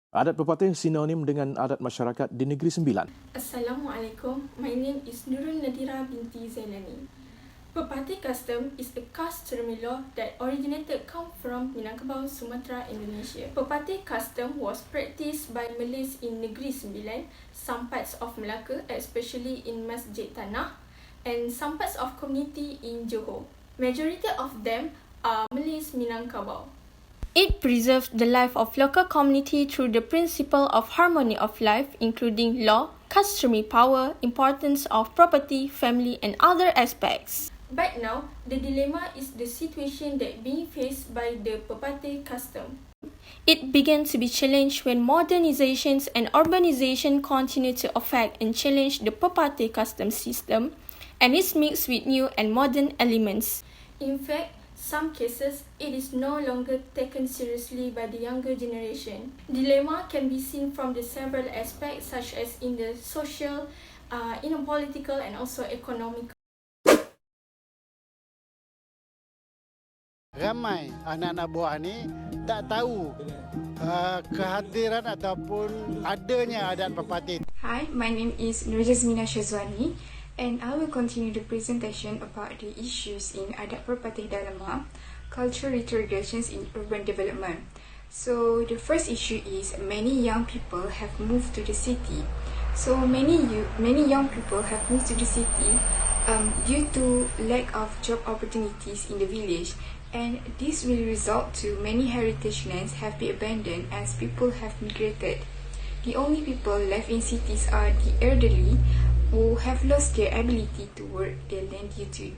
Adat Perpatih sinonim dengan adat masyarakat di Negeri Sembilan. Assalamualaikum. My name is Nurul Nadhirah binti Zailani. Perpatih custom is a customary law that originated from Minangkabau, Sumatra, Indonesia. Perpatih custom was practiced by Malays in Negeri Sembilan, some parts of Melaka, especially in Masjid Tanah, and some parts of community in Johor. Majority of them are Malays Minangkabau. It preserves the life of local community through the principle of harmony of life, including law, customary power, importance of property, family, and other aspects. But now, the dilemma is the situation that being faced by the Perpatih custom. It began to be challenged when modernizations and urbanization continue to affect and challenge the Perpatih custom system, and is mixed with new and modern elements. In fact, some cases, it is no longer taken seriously by the younger generation. Dilemma can be seen from the several aspects such as in the social, in the political and also economic. Ramai anak-anak buah ni tak tahu kehadiran ataupun adanya adat perpatih. Hi, my name is NURJAZMINA SYAZWANI, and I will continue the presentation about the issues in Adat Perpatih Dalama, cultural retrogressions in urban development. So the first issue is many young people have moved to the city. So many young people have moved to the city due to lack of job opportunities in the village, and this will result to many heritage lands have been abandoned as people have migrated. The only people left in cities are the elderly, who have lost their ability to work their land due to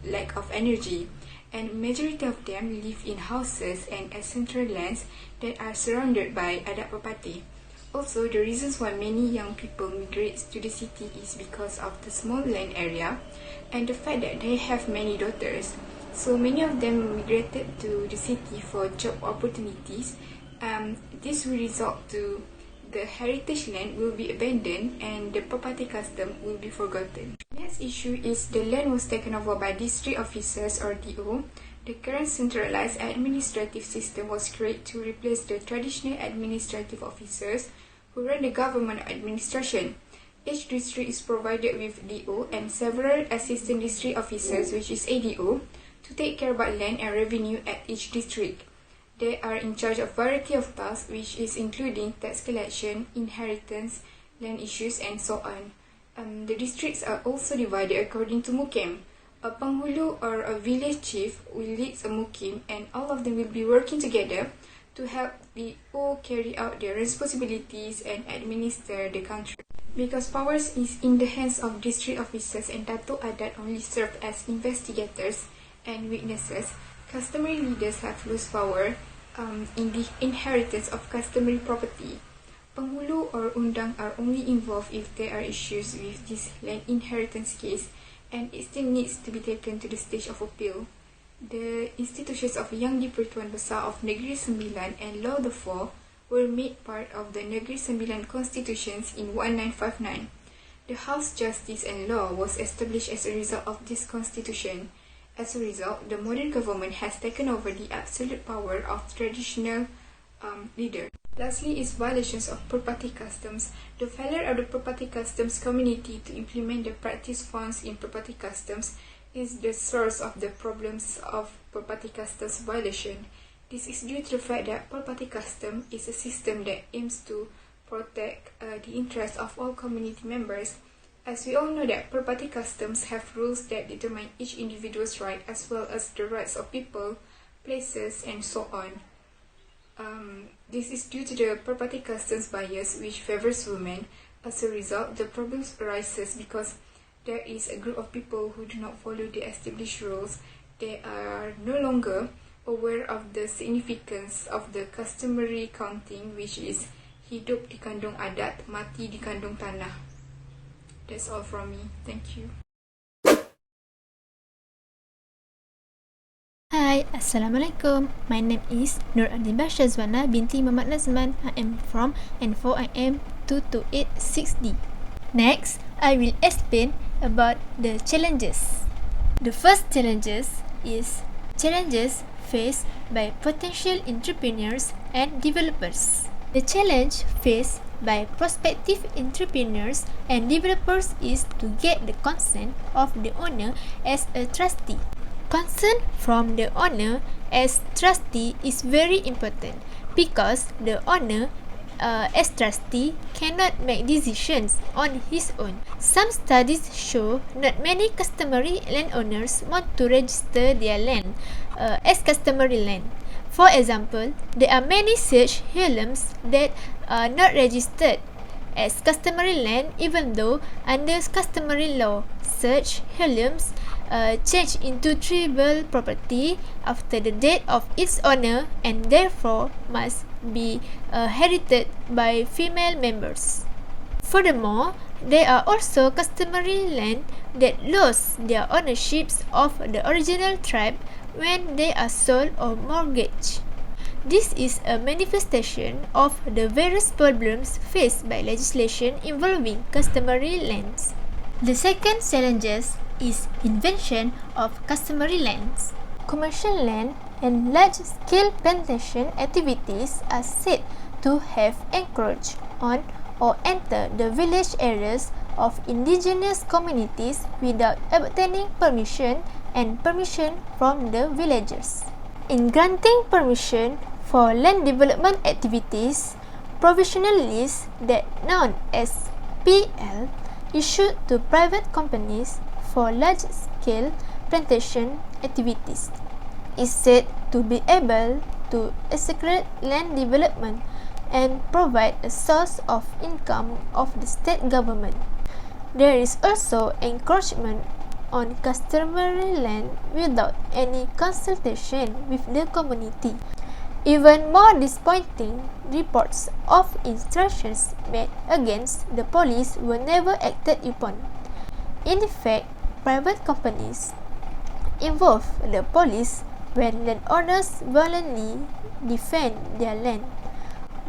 lack of energy, and majority of them live in houses and ancestral lands that are surrounded by Adat Perpatih. Also, the reasons why many young people migrate to the city is because of the small land area and the fact that they have many daughters. So many of them migrated to the city for job opportunities. This will result to the heritage land will be abandoned and the Perpatih custom will be forgotten. Next issue is the land was taken over by district officers or DO. The current centralized administrative system was created to replace the traditional administrative officers who run the government administration. Each district is provided with DO and several assistant district officers, which is ADO, to take care about land and revenue at each district. They are in charge of variety of tasks, which is including tax collection, inheritance, land issues, and so on. The districts are also divided according to mukim. A penghulu or a village chief will lead a mukim, and all of them will be working together to help the all carry out their responsibilities and administer the country. Because powers is in the hands of district officers and Datuk Adat only serve as investigators and witnesses, customary leaders have lost power in the inheritance of customary property. Penghulu or undang are only involved if there are issues with this land inheritance case, and it still needs to be taken to the stage of appeal. The institutions of Yang di-Pertuan Besar of Negeri Sembilan and Law the Four were made part of the Negeri Sembilan Constitutions in 1959. The House Justice and Law was established as a result of this constitution. As a result, the modern government has taken over the absolute power of traditional leader. Lastly is violations of Perpatih customs. The failure of the Perpatih customs community to implement the practice found in Perpatih customs is the source of the problems of Perpatih customs violation. This is due to the fact that Perpatih custom is a system that aims to protect the interests of all community members. As we all know that Perpatih customs have rules that determine each individual's right as well as the rights of people, places, and so on. This is due to the Perpatih customs bias which favors women. As a result, the problems arises because there is a group of people who do not follow the established rules. They are no longer aware of the significance of the customary counting, which is hidup di kandung adat, mati di kandung tanah. That's all from me. Thank you. Hi, Assalamualaikum. My name is SYAZWANA binti NAZMAN. I am from N4IM 2286D. Next, I will explain about the challenges. The first challenges is challenges faced by potential entrepreneurs and developers. The challenge faced by prospective entrepreneurs and developers is to get the consent of the owner as a trustee. Consent from the owner as trustee is very important because the owner as trustee cannot make decisions on his own. Some studies show not many customary landowners want to register their land as customary land. For example, there are many such heirlooms that are not registered as customary land even though under customary law, such heirlooms change into tribal property after the death of its owner and therefore must be inherited by female members. Furthermore, there are also customary land that lose their ownerships of the original tribe when they are sold or mortgaged. This is a manifestation of the various problems faced by legislation involving customary lands. The second challenge is invention of customary lands. Commercial land and large-scale plantation activities are said to have encroached on or entered the village areas of indigenous communities without obtaining permission from the villagers. In granting permission for land development activities, provisional lists that known as PL issued to private companies for large-scale plantation activities is said to be able to execute land development and provide a source of income of the state government. There is also encroachment on customary land without any consultation with the community. Even more disappointing, reports of instructions made against the police were never acted upon. In fact, private companies involve the police when landowners violently defend their land.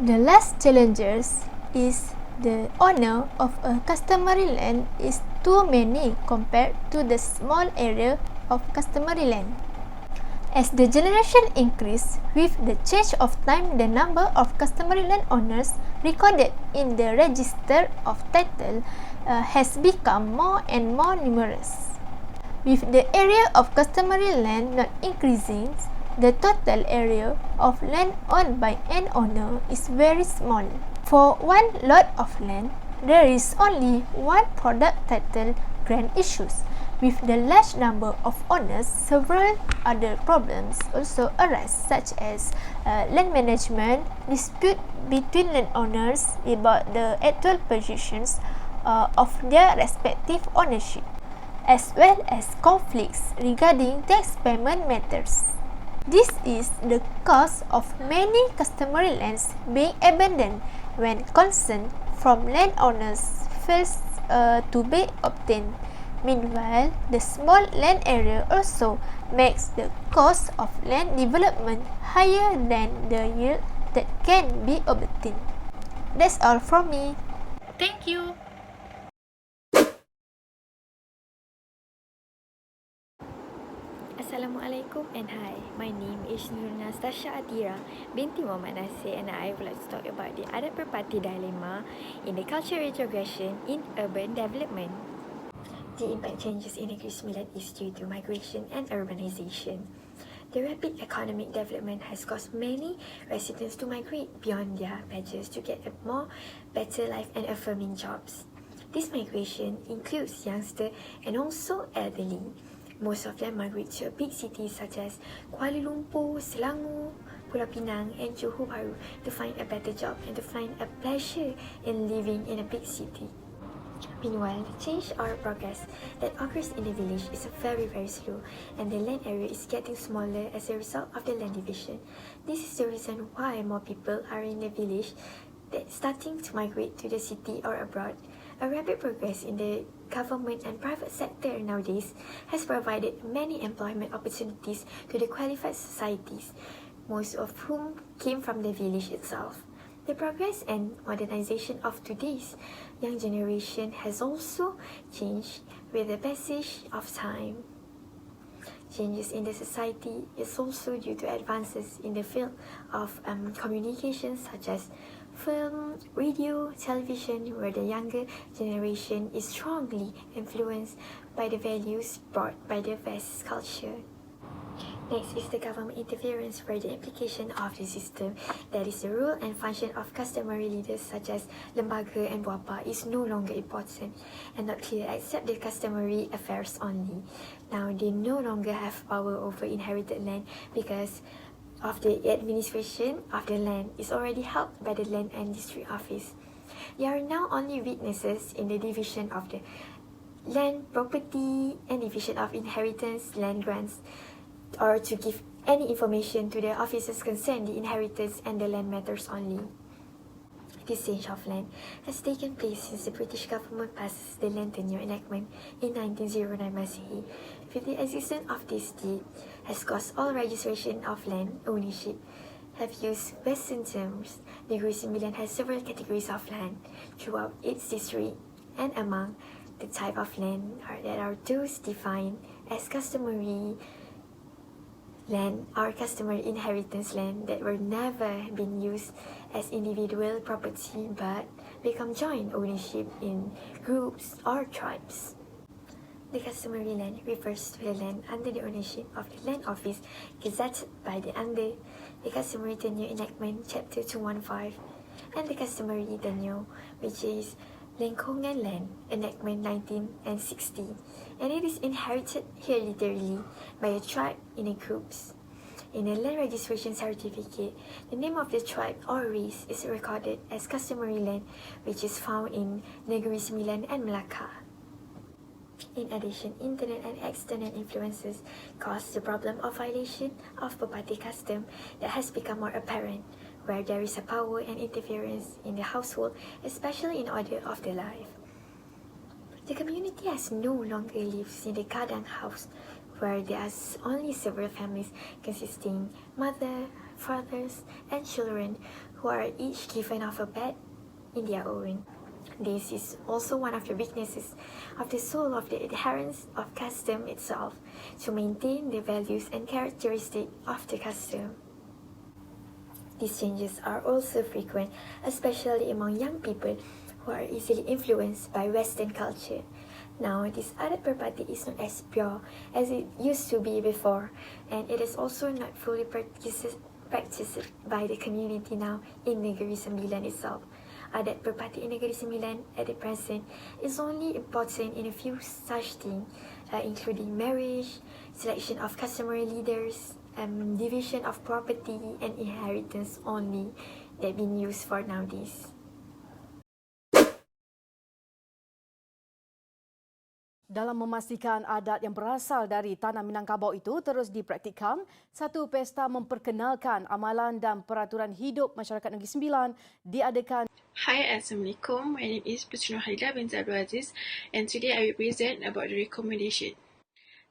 The last challenge is the owner of a customary land is too many compared to the small area of customary land. As the generation increase with the change of time, the number of customary landowners recorded in the register of title has become more and more numerous. With the area of customary land not increasing, the total area of land owned by an owner is very small. For one lot of land, there is only one product title grant issues. With the large number of owners, several other problems also arise, such as land management, dispute between landowners about the actual positions of their respective ownership, as well as conflicts regarding tax payment matters. This is the cause of many customary lands being abandoned when consent from landowners fails to be obtained. Meanwhile, the small land area also makes the cost of land development higher than the yield that can be obtained. That's all from me. Thank you. Assalamualaikum and hi. My name is NASTASYA ATHIRA BINTI Muhammad Nasir, and I would like to talk about the Adat Perpatih dilemma in the cultural retrogression in urban development. The impact changes in Negeri Sembilan is due to migration and urbanization. The rapid economic development has caused many residents to migrate beyond their patches to get a more better life and affirming jobs. This migration includes youngsters and also elderly. Most of them migrate to big cities such as Kuala Lumpur, Selangor, Pulau Pinang and Johor Bahru to find a better job and to find a pleasure in living in a big city. Meanwhile, the change or progress that occurs in the village is very slow, and the land area is getting smaller as a result of the land division. This is the reason why more people are in the village that starting to migrate to the city or abroad. A rapid progress in the government and private sector nowadays has provided many employment opportunities to the qualified societies, most of whom came from the village itself. The progress and modernization of today's young generation has also changed with the passage of time. Changes in the society is also due to advances in the field of communication such as film, radio, television, where the younger generation is strongly influenced by the values brought by the West culture. Next is the government interference, where the implication of the system, that is the role and function of customary leaders such as lembaga and buapa, is no longer important and not clear except the customary affairs only. Now they no longer have power over inherited land because of the administration of the land is already held by the Land and District Office. They are now only witnesses in the division of the land property and division of inheritance land grants, or to give any information to the officers concerned the inheritance and the land matters only. This change of land has taken place since the British government passes the Land Tenure Enactment in 1909 Masehi. With the existence of this deed has caused all registration of land ownership have used Western terms. Negeri Sembilan has several categories of land throughout its district, and among the type of land that are those defined as customary land or customary inheritance land that were never been used as individual property but become joint ownership in groups or tribes. The customary land refers to the land under the ownership of the Land Office gazetted by the under the Customary Tenure Enactment Chapter 215 and the Customary Tenure, which is Lengkongan Land Enactment 1960, and it is inherited hereditarily by a tribe in a groups. In a land registration certificate, the name of the tribe or race is recorded as customary land, which is found in Negeri Sembilan and Melaka. In addition, internal and external influences cause the problem of violation of Perpatih custom that has become more apparent, where there is a power and interference in the household, especially in order of the life. The community has no longer lives in the Kadang house, where there are only several families consisting mother, fathers, and children who are each given of a bed in their own. This is also one of the weaknesses of the soul of the adherents of custom itself, to maintain the values and characteristics of the custom. These changes are also frequent, especially among young people who are easily influenced by Western culture. Now, this Adat Perpatih is not as pure as it used to be before, and it is also not fully practiced by the community now in Negeri Sembilan itself. Adat Perpatih in Negeri Sembilan at the present is only important in a few such things, including marriage, selection of customary leaders, division of property and inheritance only that being used for nowadays. Dalam memastikan adat yang berasal dari tanah Minangkabau itu terus dipraktikkan, satu pesta memperkenalkan amalan dan peraturan hidup masyarakat Negeri Sembilan diadakan. Hi, Assalamualaikum. My name is Puteri KHALEEDA bin AZIZ, and today I will present about the recommendation.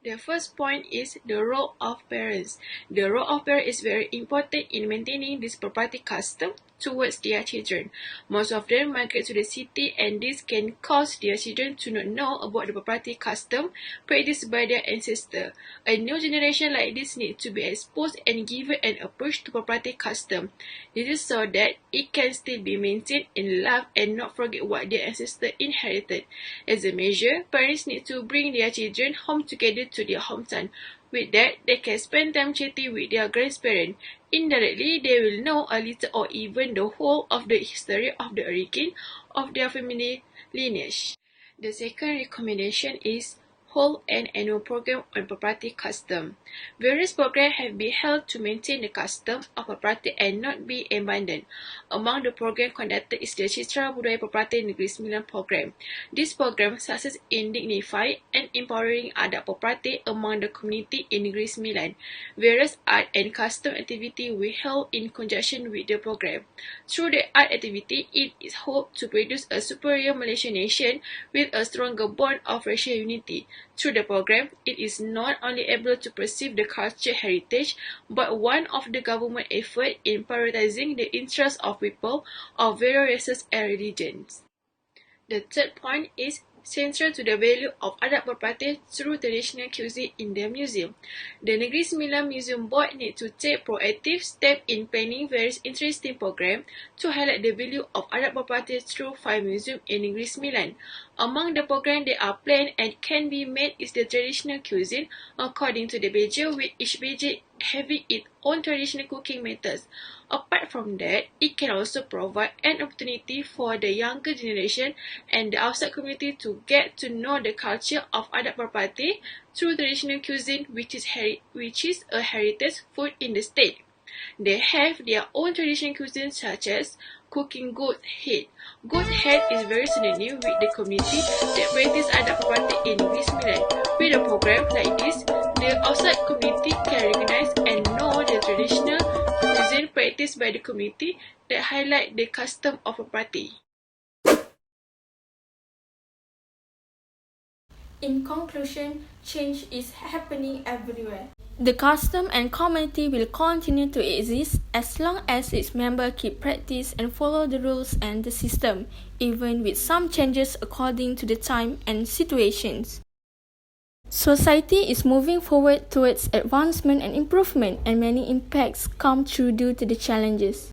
The first point is the role of parents. The role of parents is very important in maintaining this Perpatih custom towards their children. Most of them migrate to the city, and this can cause their children to not know about the Perpatih custom practiced by their ancestors. A new generation like this needs to be exposed and given an approach to Perpatih custom. This is so that it can still be maintained in life and not forget what their ancestors inherited. As a measure, parents need to bring their children home together to their hometown. With that, they can spend time chatting with their grandparents. Indirectly, they will know a little or even the whole of the history of the origin of their family lineage. The second recommendation is hold an annual program on Perpatih custom. Various programs have been held to maintain the custom of Perpatih and not be abandoned. Among the programs conducted is the Citra Budaya Perpatih Negeri Sembilan program. This program success in dignifying and empowering adat Perpatih among the community in Negeri Sembilan. Various art and custom activity were held in conjunction with the program. Through the art activity, it is hoped to produce a superior Malaysian nation with a stronger bond of racial unity. Through the program, it is not only able to perceive the culture heritage, but one of the government effort in prioritizing the interests of people of various races and religions. The third point is central to the value of Adat Perpatih through traditional cuisine in the museum. The Negeri Sembilan Museum Board need to take proactive step in planning various interesting programs to highlight the value of Adat Perpatih through 5 museums in Negeri Sembilan. Among the programs that are planned and can be made is the traditional cuisine according to the Beja, with each Beja having its own traditional cooking methods. Apart from that, it can also provide an opportunity for the younger generation and the outside community to get to know the culture of Adat Perpatih through traditional cuisine, which is a heritage food in the state. They have their own traditional cuisine such as cooking goat head. Goat head is very synonym with the community that practice Adat Perpatih in Negeri Sembilan. With a program like this, the outside community can recognize and know the traditional cuisine practiced by the community that highlight the custom of Perpatih. In conclusion, change is happening everywhere. The custom and community will continue to exist as long as its members keep practice and follow the rules and the system, even with some changes according to the time and situations. Society is moving forward towards advancement and improvement, and many impacts come true due to the challenges.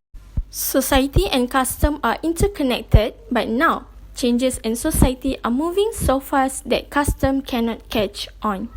Society and custom are interconnected, but now changes in society are moving so fast that custom cannot catch on.